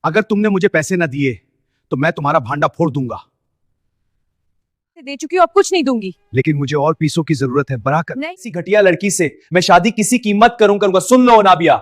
अगर तुमने मुझे पैसे न दिए तो मैं तुम्हारा भांडा फोड़ दूंगा। दे चुकी हूँ, अब कुछ नहीं दूंगी। लेकिन मुझे और पीसों की जरूरत है, बड़ा कर। नहीं। इसी घटिया लड़की से मैं शादी किसी कीमत करूंगा। सुन लो अनाबिया।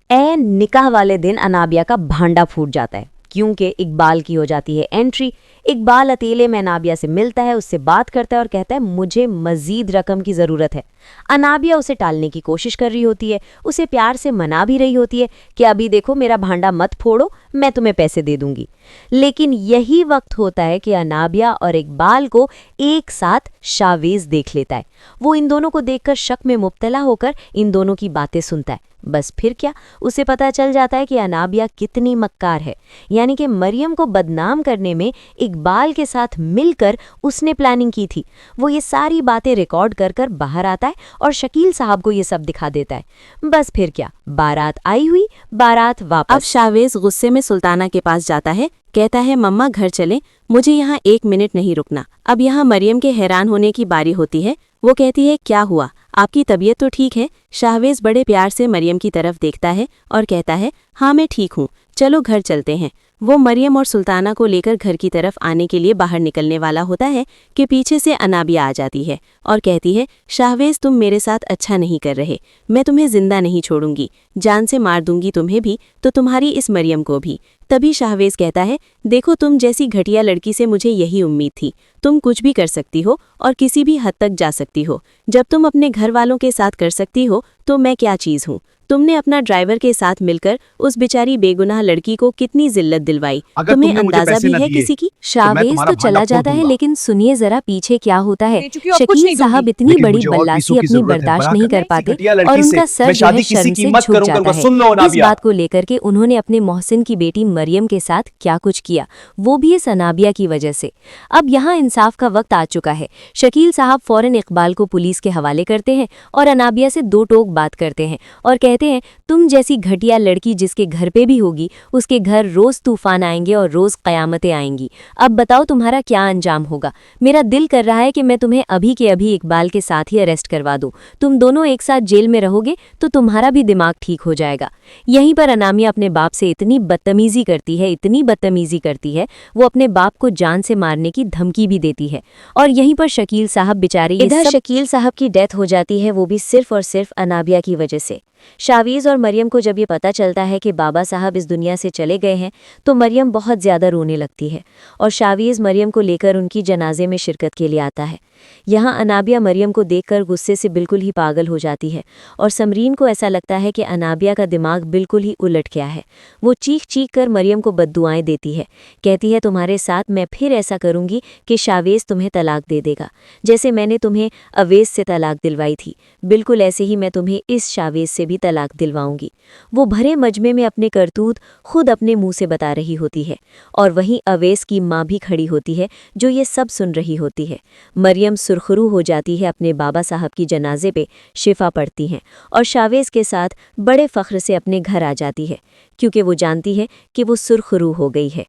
निकाह वाले दिन अनाबिया का भांडा फूट जाता है क्योंकि इकबाल की हो जाती है एंट्री। इकबाल अकेले में अनाबिया से मिलता है, उससे बात करता है और कहता है मुझे मजीद रकम की ज़रूरत है। अनाबिया उसे टालने की कोशिश कर रही होती है, उसे प्यार से मना भी रही होती है कि अभी देखो मेरा भांडा मत फोड़ो, मैं तुम्हें पैसे दे दूंगी। लेकिन यही वक्त होता है कि अनाबिया और इकबाल को एक साथ शावेज देख लेता है। वो इन दोनों को देखकर शक में मुब्तला होकर इन दोनों की बातें सुनता है। बस फिर क्या, उसे पता चल जाता है कि अनाबिया कितनी मक्कार है। यानी कि मरियम को बदनाम करने में इकबाल के साथ मिलकर उसने प्लानिंग की थी। वो ये सारी बातें रिकॉर्ड कर कर बाहर आता है और शकील साहब को ये सब दिखा देता है। बस फिर क्या, बारात आई हुई, बारात वापस। अब शावेज गुस्से में सुल्ताना के पास जाता है, कहता है मम्मा घर चलें, मुझे यहाँ 1 मिनट नहीं रुकना। अब यहाँ मरियम के हैरान होने की बारी होती है। वो कहती है क्या हुआ, आपकी तबीयत तो ठीक है? शाहवेज बड़े प्यार से मरियम की तरफ देखता है और कहता है हाँ मैं ठीक हूँ, चलो घर चलते हैं। वो मरियम और सुल्ताना को लेकर घर की तरफ आने के लिए बाहर निकलने वाला होता है कि पीछे से अनाबिया आ जाती है और कहती है शाहवेज तुम मेरे साथ अच्छा नहीं कर रहे, मैं तुम्हें जिंदा नहीं छोड़ूंगी, जान से मार दूंगी तुम्हें भी तो तुम्हारी इस मरियम को भी। तभी शाहवेज कहता है देखो तुम जैसी घटिया लड़की से मुझे यही उम्मीद थी, तुम कुछ भी कर सकती हो और किसी भी हद तक जा सकती हो। जब तुम अपने घर वालों के साथ कर सकती हो तो मैं क्या चीज़ हूँ। तुमने अपना ड्राइवर के साथ मिलकर उस बेचारी बेगुनाह लड़की को कितनी जिल्लत दिलवाई, तुम्हें अंदाजा भी है किसी की? शाहवेज तो चला जाता है, लेकिन सुनिए जरा पीछे क्या होता है। शकील साहब इतनी बड़ी बल्लासी अपनी बर्दाश्त नहीं कर पाते और उनका सर जो है शर्म से झुक जाता है। इस बात को लेकर के उन्होंने अपने मोहसिन की बेटी मरियम के साथ क्या कुछ किया, वो भी इस अनाबिया की वजह से। अब यहाँ इंसाफ का वक्त आ चुका है। शकील साहब फौरन इकबाल को पुलिस के हवाले करते हैं और अनाबिया से दो टोक बात करते हैं और कहते हैं तुम जैसी घटिया लड़की जिसके घर पे भी होगी उसके घर रोज तूफान आएंगे और रोज कयामतें आएंगी। अब बताओ तुम्हारा क्या अंजाम होगा। मेरा दिल कर रहा है कि मैं तुम्हें अभी के अभी इकबाल के साथ ही अरेस्ट करवा दूं। तुम दोनों एक साथ जेल में रहोगे तो तुम्हारा भी दिमाग ठीक हो जाएगा। यहीं पर अनामिया अपने बाप से इतनी बदतमीजी करती है, इतनी बदतमीजी करती है, वो अपने बाप को जान से मारने की धमकी भी देती है। और यहीं पर शकील साहब बेचारे, इधर शकील साहब की डेथ हो जाती है, वो भी सिर्फ और सिर्फ अनाबिया की वजह से। शावीज और मरियम को जब ये पता चलता है कि बाबा साहब इस दुनिया से चले गए हैं तो मरियम बहुत ज़्यादा रोने लगती है और शावीज मरियम को लेकर उनकी जनाजे में शिरकत के लिए आता है। यहाँ अनाबिया मरियम को देखकर गुस्से से बिल्कुल ही पागल हो जाती है और समरीन को ऐसा लगता है कि अनाबिया का दिमाग बिल्कुल ही उलट गया है। वो चीख चीख कर मरियम को बद्दुआएं देती है, कहती है तुम्हारे साथ मैं फिर ऐसा करूँगी कि शावेज तुम्हें तलाक दे देगा, जैसे मैंने तुम्हें अवेज से तलाक दिलवाई थी, बिल्कुल ऐसे ही मैं तुम्हें इस शावेज से भी तलाक दिलवाऊंगी। वो भरे मजमे में अपने करतूत खुद अपने मुंह से बता रही होती है और वहीं अवेज की माँ भी खड़ी होती है जो ये सब सुन रही होती है। मरियम सुरखरू हो जाती है, अपने बाबा साहब की जनाजे पे शिफा पढ़ती हैं और शावेज के साथ बड़े फख्र से अपने घर आ जाती है क्योंकि वो जानती है कि वो सुरखरू हो गई है।